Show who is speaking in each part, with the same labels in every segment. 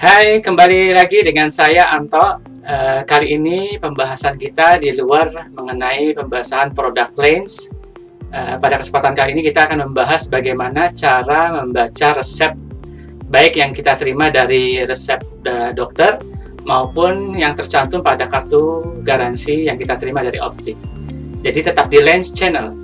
Speaker 1: Hai, kembali lagi dengan saya Anto. Kali ini pembahasan kita di luar mengenai pembahasan product lens. Pada kesempatan kali ini kita akan membahas bagaimana cara membaca resep, baik yang kita terima dari resep dokter maupun yang tercantum pada kartu garansi yang kita terima dari optik. Jadi tetap di Lens Channel.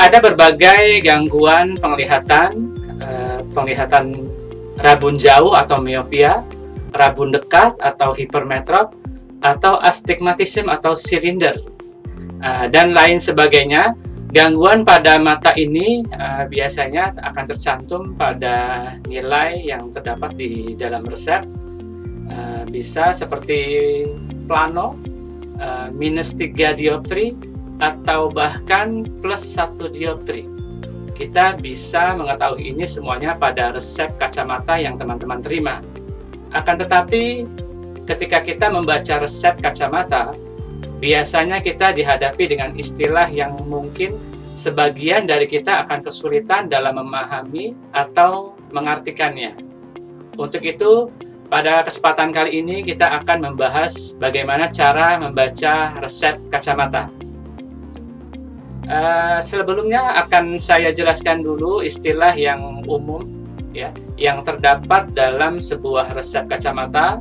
Speaker 1: Ada berbagai gangguan penglihatan rabun jauh atau miopia, rabun dekat atau hipermetrop, atau astigmatisme atau silinder, dan lain sebagainya. Gangguan pada mata ini biasanya akan tercantum pada nilai yang terdapat di dalam resep. Bisa seperti plano, -3 dioptri, atau bahkan +1 dioptri. Kita bisa mengetahui ini semuanya pada resep kacamata yang teman-teman terima. Akan tetapi, ketika kita membaca resep kacamata, biasanya kita dihadapi dengan istilah yang mungkin sebagian dari kita akan kesulitan dalam memahami atau mengartikannya. Untuk itu, pada kesempatan kali ini kita akan membahas bagaimana cara membaca resep kacamata. Sebelumnya akan saya jelaskan dulu istilah yang umum ya, yang terdapat dalam sebuah resep kacamata.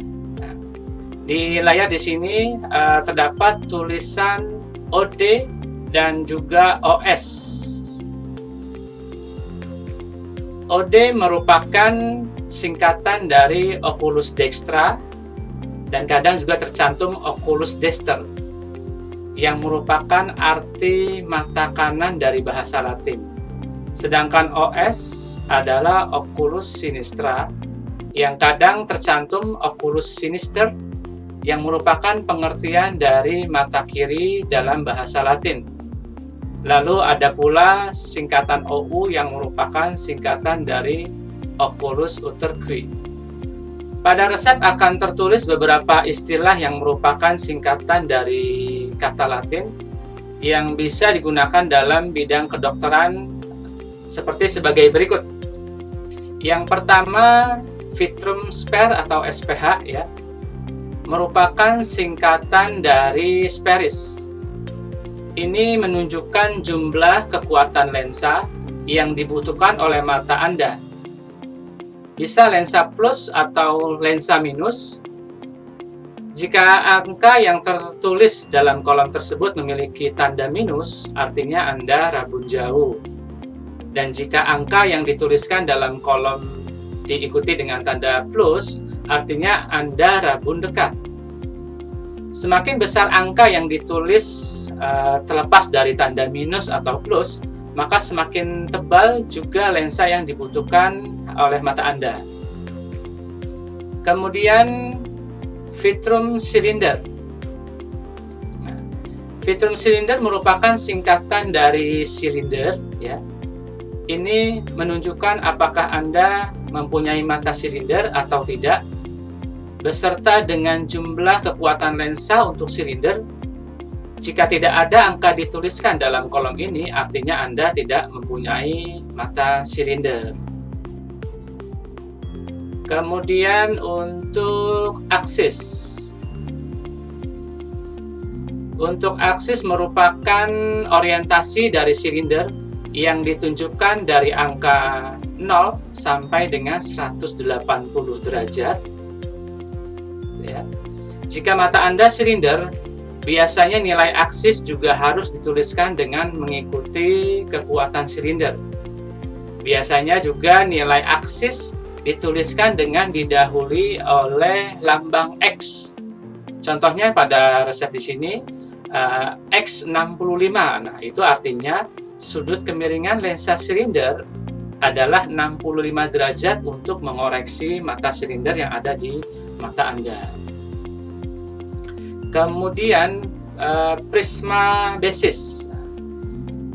Speaker 1: Di layar di sini terdapat tulisan OD dan juga OS. OD merupakan singkatan dari oculus dextra dan kadang juga tercantum oculus dexter, yang merupakan arti mata kanan dari bahasa Latin. Sedangkan OS adalah oculus sinistra, yang kadang tercantum oculus sinister, yang merupakan pengertian dari mata kiri dalam bahasa Latin. Lalu ada pula singkatan OU yang merupakan singkatan dari oculus uterqui. Pada resep akan tertulis beberapa istilah yang merupakan singkatan dari kata Latin yang bisa digunakan dalam bidang kedokteran seperti sebagai berikut. Yang pertama, vitrum spare atau SPH ya, merupakan singkatan dari speris. Ini menunjukkan jumlah kekuatan lensa yang dibutuhkan oleh mata Anda. Bisa lensa plus atau lensa minus. Jika angka yang tertulis dalam kolom tersebut memiliki tanda minus, artinya Anda rabun jauh. Dan jika angka yang dituliskan dalam kolom diikuti dengan tanda plus, artinya Anda rabun dekat. Semakin besar angka yang ditulis terlepas dari tanda minus atau plus, maka semakin tebal juga lensa yang dibutuhkan oleh mata Anda. Kemudian vitrum cylinder. Vitrum cylinder merupakan singkatan dari silinder ya. Ini menunjukkan apakah Anda mempunyai mata silinder atau tidak, beserta dengan jumlah kekuatan lensa untuk silinder. Jika tidak ada angka dituliskan dalam kolom ini, artinya Anda tidak mempunyai mata silinder. Kemudian untuk aksis. Untuk aksis merupakan orientasi dari silinder yang ditunjukkan dari angka 0 sampai dengan 180 derajat. Ya. Jika mata Anda silinder, biasanya nilai aksis juga harus dituliskan dengan mengikuti kekuatan silinder. Biasanya juga nilai aksis dituliskan dengan didahului oleh lambang X. Contohnya pada resep di sini X65. Nah, itu artinya sudut kemiringan lensa silinder adalah 65 derajat untuk mengoreksi mata silinder yang ada di mata Anda. Kemudian prisma basis.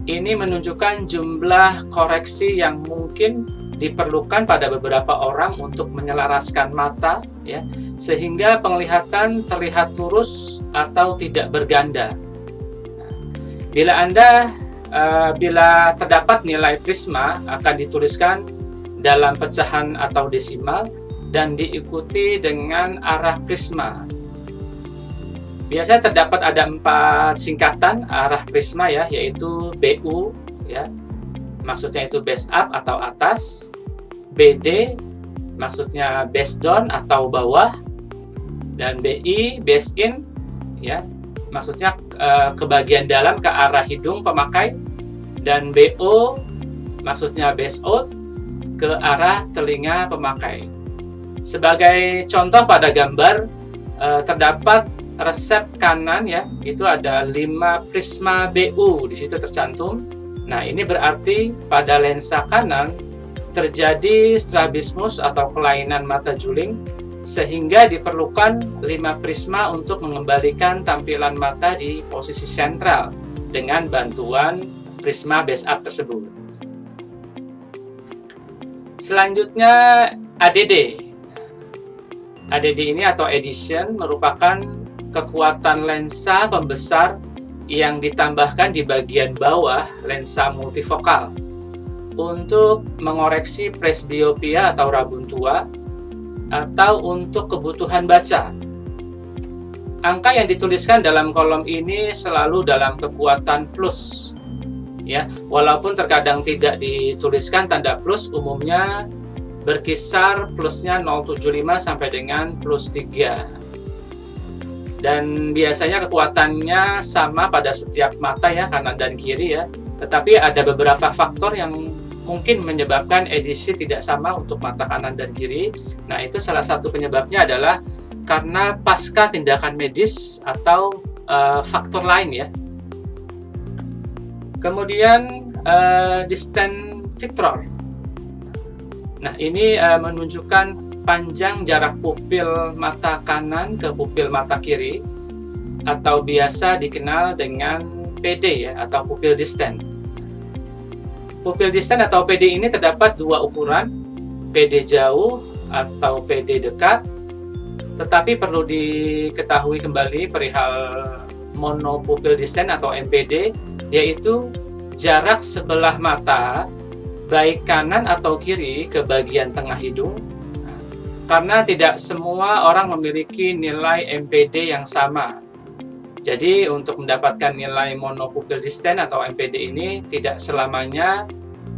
Speaker 1: Ini menunjukkan jumlah koreksi yang mungkin diperlukan pada beberapa orang untuk menyelaraskan mata ya, sehingga penglihatan terlihat lurus atau tidak berganda. Bila terdapat nilai prisma akan dituliskan dalam pecahan atau desimal dan diikuti dengan arah prisma. Biasanya terdapat ada 4 singkatan arah prisma ya, yaitu BU ya, maksudnya itu base up atau atas, BD maksudnya base down atau bawah, dan BI base in ya, maksudnya ke bagian dalam ke arah hidung pemakai, dan BO maksudnya base out ke arah telinga pemakai. Sebagai contoh pada gambar terdapat resep kanan ya, itu ada 5 prisma BU di situ tercantum. Nah, ini berarti pada lensa kanan terjadi strabismus atau kelainan mata juling, sehingga diperlukan 5 prisma untuk mengembalikan tampilan mata di posisi sentral dengan bantuan prisma base up tersebut. Selanjutnya ADD. ADD ini atau addition merupakan kekuatan lensa pembesar yang ditambahkan di bagian bawah lensa multifokal untuk mengoreksi presbiopia atau rabun tua atau untuk kebutuhan baca. Angka yang dituliskan dalam kolom ini selalu dalam kekuatan plus ya, walaupun terkadang tidak dituliskan tanda plus, umumnya berkisar plusnya 0,75 sampai dengan plus 3. Dan biasanya kekuatannya sama pada setiap mata ya, kanan dan kiri ya. Tetapi ada beberapa faktor yang mungkin menyebabkan edisi tidak sama untuk mata kanan dan kiri. Nah, itu salah satu penyebabnya adalah karena pasca tindakan medis atau faktor lain ya. Kemudian distant victor. Nah, ini menunjukkan panjang jarak pupil mata kanan ke pupil mata kiri, atau biasa dikenal dengan PD ya, atau pupil distant. Pupil distant atau PD ini terdapat 2 ukuran, PD jauh atau PD dekat. Tetapi perlu diketahui kembali perihal monopupil distant atau MPD, yaitu jarak sebelah mata baik kanan atau kiri ke bagian tengah hidung, karena tidak semua orang memiliki nilai MPD yang sama. Jadi untuk mendapatkan nilai monopupil distant atau MPD ini tidak selamanya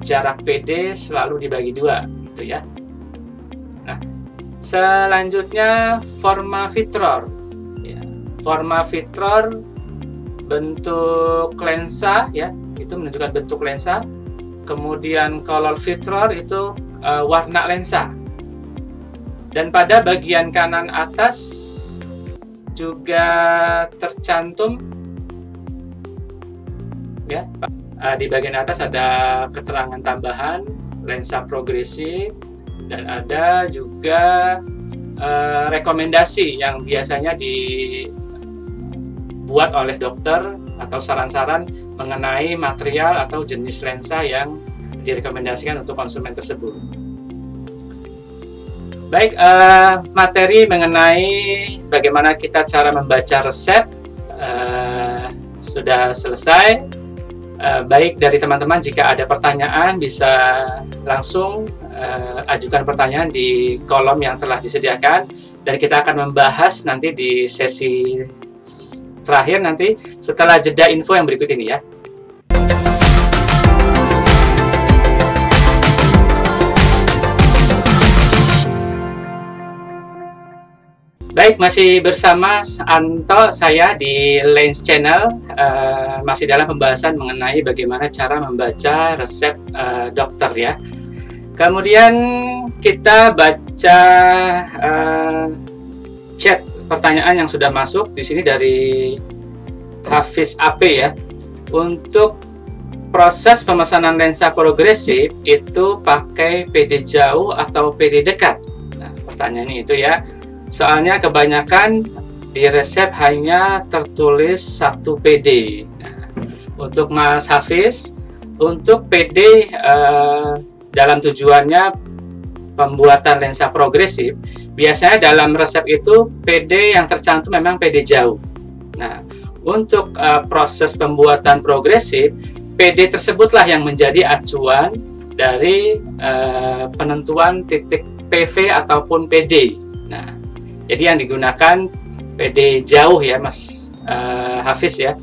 Speaker 1: jarak PD selalu dibagi 2 gitu ya. Nah, selanjutnya forma vitror ya. Forma vitror bentuk lensa ya, itu menunjukkan bentuk lensa. Kemudian color vitror itu warna lensa. Dan pada bagian kanan atas juga tercantum ya, di bagian atas ada keterangan tambahan lensa progresif, dan ada juga rekomendasi yang biasanya dibuat oleh dokter atau saran-saran mengenai material atau jenis lensa yang direkomendasikan untuk konsumen tersebut. Baik, materi mengenai bagaimana kita cara membaca resep sudah selesai. Baik, dari teman-teman jika ada pertanyaan bisa langsung ajukan pertanyaan di kolom yang telah disediakan, dan kita akan membahas nanti di sesi terakhir nanti setelah jeda info yang berikut ini ya. Baik, masih bersama Anto saya di Lens Channel, masih dalam pembahasan mengenai bagaimana cara membaca resep dokter ya. Kemudian kita baca chat pertanyaan yang sudah masuk di sini dari Hafiz AP ya. Untuk proses pemesanan lensa progresif itu pakai PD jauh atau PD dekat? Nah, pertanyaannya itu ya. Soalnya kebanyakan di resep hanya tertulis 1 PD. Nah, untuk Mas Hafiz, untuk PD dalam tujuannya pembuatan lensa progresif, biasanya dalam resep itu PD yang tercantum memang PD jauh. Nah, untuk proses pembuatan progresif, PD tersebutlah yang menjadi acuan dari penentuan titik PV ataupun PD. Nah, jadi yang digunakan PD jauh ya Mas Hafiz ya.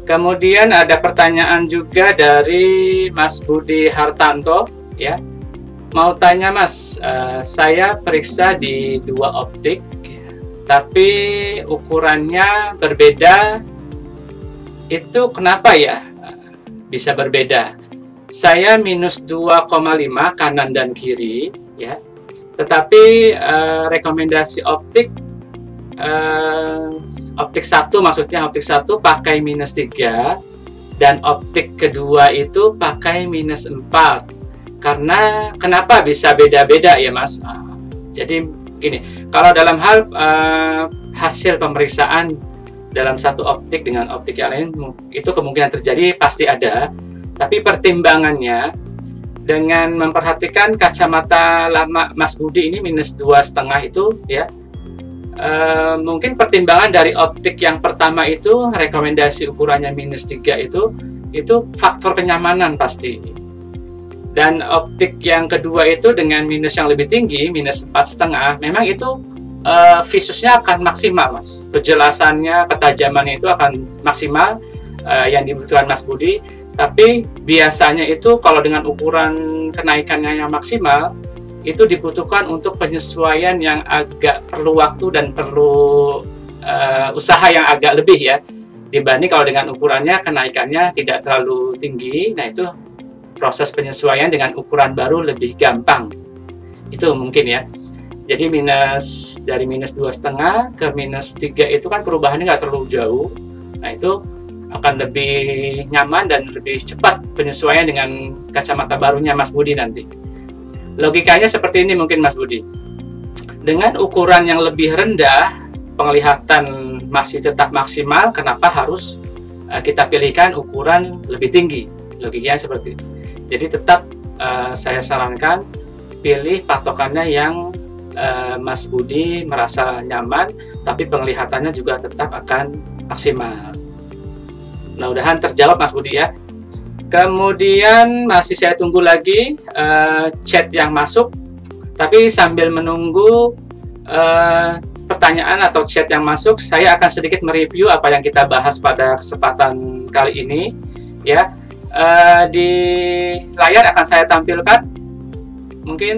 Speaker 1: Kemudian ada pertanyaan juga dari Mas Budi Hartanto ya. Mau tanya Mas, saya periksa di 2 optik, tapi ukurannya berbeda. Itu kenapa ya bisa berbeda? Saya minus 2,5 kanan dan kiri ya. Tetapi rekomendasi optik optik 1 maksudnya optik 1 pakai minus 3 dan optik kedua itu pakai minus 4. Karena kenapa bisa beda-beda ya Mas? Jadi gini, kalau dalam hal hasil pemeriksaan dalam satu optik dengan optik yang lain itu kemungkinan terjadi pasti ada, tapi pertimbangannya dengan memperhatikan kacamata lama Mas Budi ini minus 2,5 itu ya. Mungkin pertimbangan dari optik yang pertama itu rekomendasi ukurannya minus 3 itu faktor kenyamanan pasti, dan optik yang kedua itu dengan minus yang lebih tinggi minus 4,5 memang itu visusnya akan maksimal Mas, kejelasannya, ketajamannya itu akan maksimal yang dibutuhkan Mas Budi. Tapi biasanya itu kalau dengan ukuran kenaikannya yang maksimal itu dibutuhkan untuk penyesuaian yang agak perlu waktu dan perlu usaha yang agak lebih ya, dibanding kalau dengan ukurannya kenaikannya tidak terlalu tinggi. Nah itu proses penyesuaian dengan ukuran baru lebih gampang, itu mungkin ya. Jadi dari minus 2,5 ke minus 3 itu kan perubahannya nggak terlalu jauh. Nah itu akan lebih nyaman dan lebih cepat penyesuaian dengan kacamata barunya Mas Budi nanti. Logikanya seperti ini mungkin Mas Budi. Dengan ukuran yang lebih rendah, penglihatan masih tetap maksimal, kenapa harus kita pilihkan ukuran lebih tinggi? Logikanya seperti itu. Jadi tetap saya sarankan pilih patokannya yang Mas Budi merasa nyaman, tapi penglihatannya juga tetap akan maksimal. Mudah-mudahan terjawab Mas Budi ya. Kemudian masih saya tunggu lagi chat yang masuk, tapi sambil menunggu pertanyaan atau chat yang masuk, saya akan sedikit mereview apa yang kita bahas pada kesempatan kali ini ya. Di layar akan saya tampilkan mungkin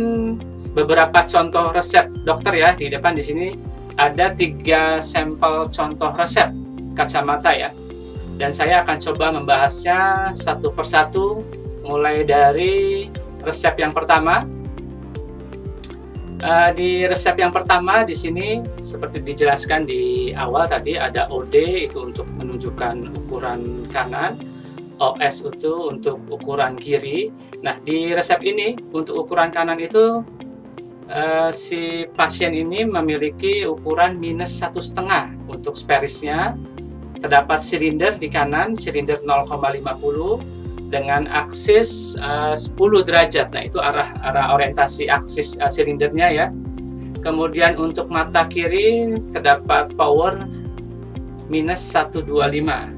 Speaker 1: beberapa contoh resep dokter ya. Di depan di sini ada 3 sampel contoh resep kacamata ya. Dan saya akan coba membahasnya satu persatu, mulai dari resep yang pertama. Di resep yang pertama di sini seperti dijelaskan di awal tadi, ada OD itu untuk menunjukkan ukuran kanan, OS itu untuk ukuran kiri. Nah di resep ini untuk ukuran kanan itu si pasien ini memiliki ukuran minus 1,5 untuk sparisnya. Terdapat silinder di kanan, silinder 0,50 dengan aksis 10 derajat. Nah itu arah orientasi aksis silindernya ya. Kemudian untuk mata kiri terdapat power minus 125,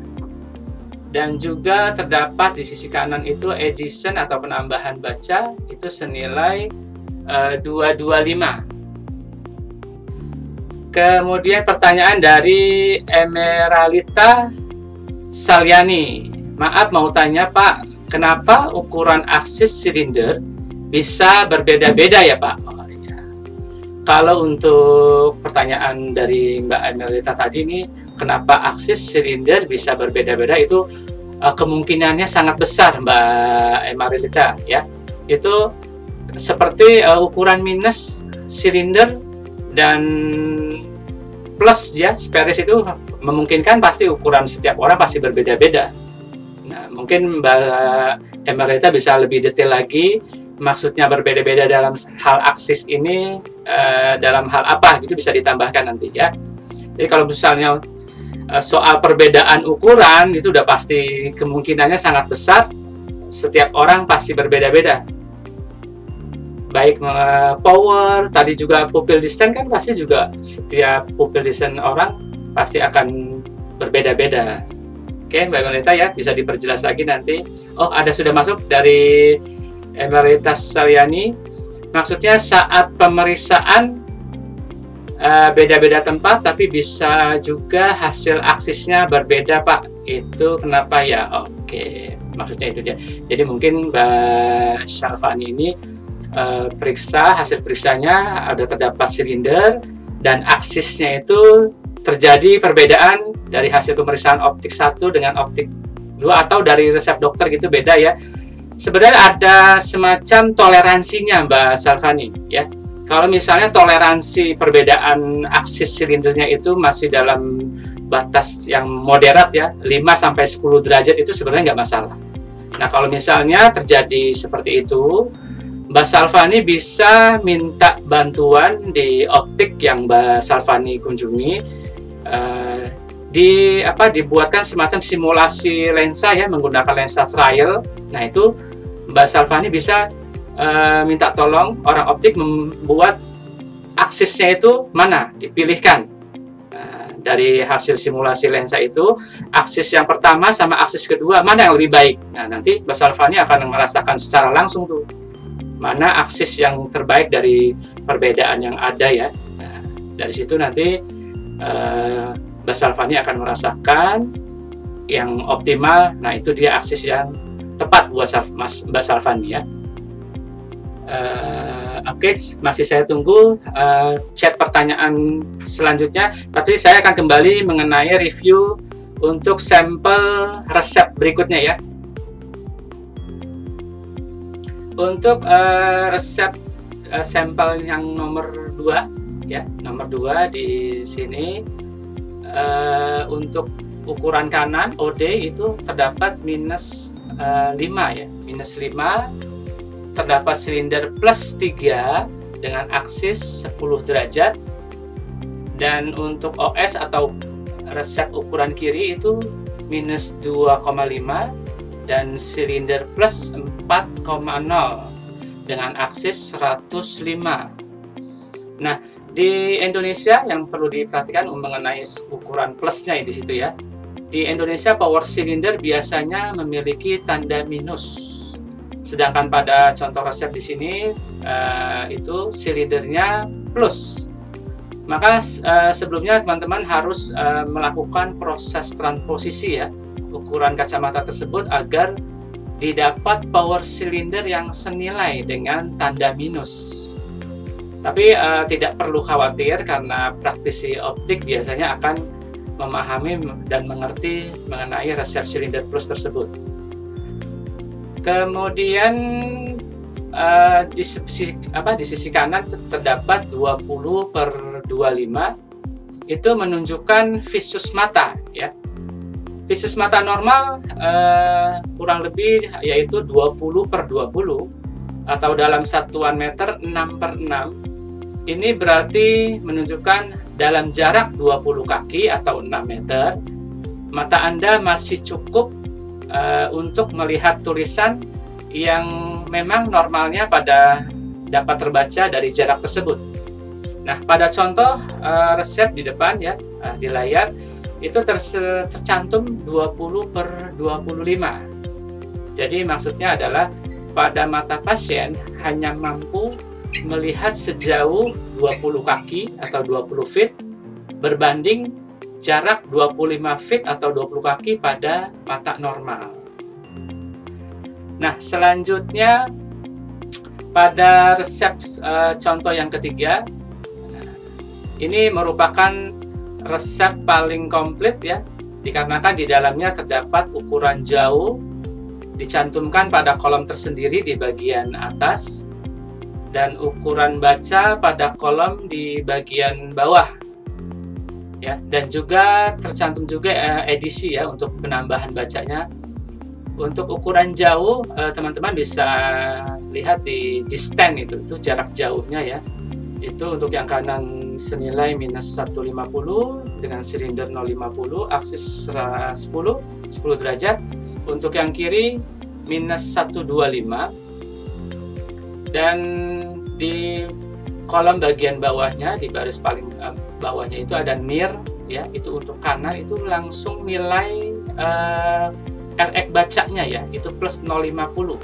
Speaker 1: dan juga terdapat di sisi kanan itu addition atau penambahan baca itu senilai 225. Kemudian pertanyaan dari Emeralita Salyani. Maaf mau tanya Pak, kenapa ukuran aksis silinder bisa berbeda-beda ya Pak? Oh, ya. Kalau untuk pertanyaan dari Mbak Emeralita tadi nih, kenapa aksis silinder bisa berbeda-beda, itu kemungkinannya sangat besar Mbak Emeralita ya. Itu seperti ukuran minus silinder dan plus ya, spares itu memungkinkan pasti ukuran setiap orang pasti berbeda-beda. Nah, mungkin Mbak Emeralita bisa lebih detail lagi, maksudnya berbeda-beda dalam hal aksis ini dalam hal apa gitu bisa ditambahkan nanti ya. Jadi kalau misalnya soal perbedaan ukuran itu udah pasti kemungkinannya sangat besar, setiap orang pasti berbeda-beda. Baik power, tadi juga pupil distance kan pasti juga setiap pupil distance orang pasti akan berbeda-beda. Oke, Mbak Emerita ya, bisa diperjelas lagi nanti. Oh, ada sudah masuk dari Emeritas Salyani. Maksudnya saat pemeriksaan beda-beda tempat, tapi bisa juga hasil aksisnya berbeda, Pak. Itu kenapa ya? Oke, maksudnya itu dia. Jadi mungkin Mbak Syalfani ini periksa, hasil periksanya ada terdapat silinder dan aksisnya itu terjadi perbedaan dari hasil pemeriksaan optik 1 dengan optik 2 atau dari resep dokter gitu, beda ya. Sebenarnya ada semacam toleransinya, Mbak Syalfani ya. Kalau misalnya toleransi perbedaan aksis silindernya itu masih dalam batas yang moderat ya, 5-10 derajat itu sebenarnya nggak masalah. Nah, kalau misalnya terjadi seperti itu, Mbak Syalfani bisa minta bantuan di optik yang Mbak Syalfani kunjungi, dibuatkan semacam simulasi lensa ya, menggunakan lensa trial. Nah, itu Mbak Syalfani bisa minta tolong orang optik membuat aksisnya itu mana, dipilihkan dari hasil simulasi lensa itu, aksis yang pertama sama aksis kedua mana yang lebih baik. Nah, nanti Mbak Syalfani akan merasakan secara langsung tuh mana aksis yang terbaik dari perbedaan yang ada ya. Nah, dari situ nanti Mbak Syalfani akan merasakan yang optimal. Nah, itu dia aksis yang tepat buat Mbak Syalfani ya. Oke, masih saya tunggu chat pertanyaan selanjutnya, tapi saya akan kembali mengenai review untuk sampel resep berikutnya ya. Untuk resep sampel yang nomor 2 ya, nomor 2 di sini untuk ukuran kanan OD itu terdapat minus 5 ya, minus 5. Terdapat silinder plus 3 dengan aksis 10 derajat, dan untuk OS atau resep ukuran kiri itu minus 2,5 dan silinder plus 4,0 dengan aksis 105. Nah, di Indonesia yang perlu diperhatikan mengenai ukuran plusnya di situ ya. Di Indonesia power cylinder biasanya memiliki tanda minus. Sedangkan pada contoh resep di sini itu silindernya plus. Maka sebelumnya teman-teman harus melakukan proses transposisi ya ukuran kacamata tersebut agar didapat power cylinder yang senilai dengan tanda minus. Tapi tidak perlu khawatir karena praktisi optik biasanya akan memahami dan mengerti mengenai resep silinder plus tersebut. Kemudian di sisi kanan terdapat 20/25, itu menunjukkan visus mata ya. Visus mata normal kurang lebih yaitu 20/20 atau dalam satuan meter 6/6. Ini berarti menunjukkan dalam jarak 20 kaki atau 6 meter mata Anda masih cukup untuk melihat tulisan yang memang normalnya dapat terbaca dari jarak tersebut. Nah, pada contoh resep di depan ya, di layar itu tercantum 20/25. Jadi maksudnya adalah pada mata pasien hanya mampu melihat sejauh 20 kaki atau 20 feet berbanding jarak 25 feet atau 20 kaki pada mata normal. Nah, selanjutnya pada resep contoh yang ketiga, ini merupakan resep paling komplit ya, dikarenakan di dalamnya terdapat ukuran jauh dicantumkan pada kolom tersendiri di bagian atas dan ukuran baca pada kolom di bagian bawah. Ya, dan juga tercantum juga edisi ya untuk penambahan bacanya. Untuk ukuran jauh teman-teman bisa lihat di stand itu jarak jauhnya ya. Itu untuk yang kanan senilai minus 150 dengan silinder 050, aksis 10 derajat. Untuk yang kiri minus 125, dan di kolom bagian bawahnya, di baris paling bawahnya itu ada near ya, itu untuk kanan itu langsung nilai RX bacanya ya, itu plus 0,50.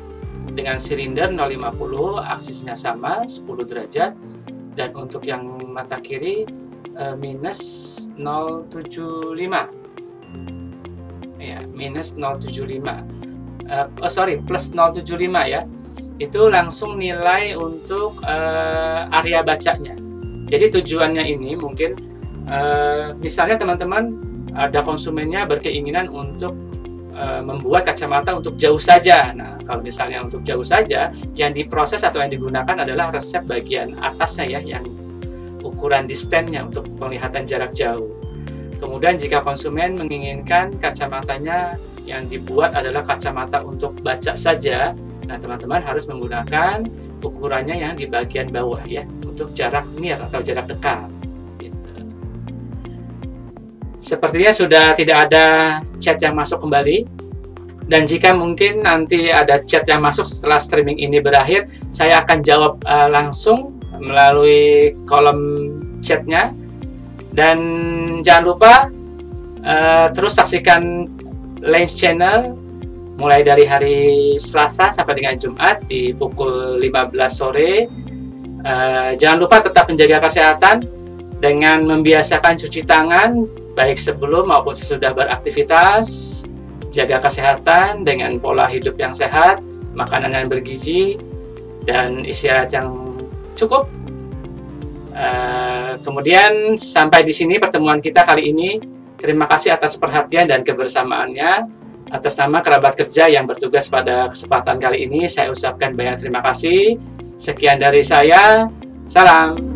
Speaker 1: Dengan silinder 0,50, aksisnya sama 10 derajat, dan untuk yang mata kiri minus 0,75 ya, minus 0,75 plus 0,75 ya, itu langsung nilai untuk area bacanya. Jadi tujuannya ini mungkin misalnya teman-teman ada konsumennya berkeinginan untuk membuat kacamata untuk jauh saja. Nah, kalau misalnya untuk jauh saja, yang diproses atau yang digunakan adalah resep bagian atasnya ya, yang ukuran distannya untuk penglihatan jarak jauh. Kemudian jika konsumen menginginkan kacamatanya yang dibuat adalah kacamata untuk baca saja, nah teman-teman harus menggunakan ukurannya yang di bagian bawah ya, untuk jarak near atau jarak dekat. Gitu. Sepertinya sudah tidak ada chat yang masuk kembali. Dan jika mungkin nanti ada chat yang masuk setelah streaming ini berakhir, saya akan jawab langsung melalui kolom chatnya. Dan jangan lupa terus saksikan Lens Channel mulai dari hari Selasa sampai dengan Jumat di pukul 15 sore. Jangan lupa tetap menjaga kesehatan dengan membiasakan cuci tangan baik sebelum maupun sesudah beraktivitas. Jaga kesehatan dengan pola hidup yang sehat, makanan yang bergizi, dan istirahat yang cukup. Kemudian sampai di sini pertemuan kita kali ini. Terima kasih atas perhatian dan kebersamaannya. Atas nama kerabat kerja yang bertugas pada kesempatan kali ini, saya ucapkan banyak terima kasih. Sekian dari saya. Salam.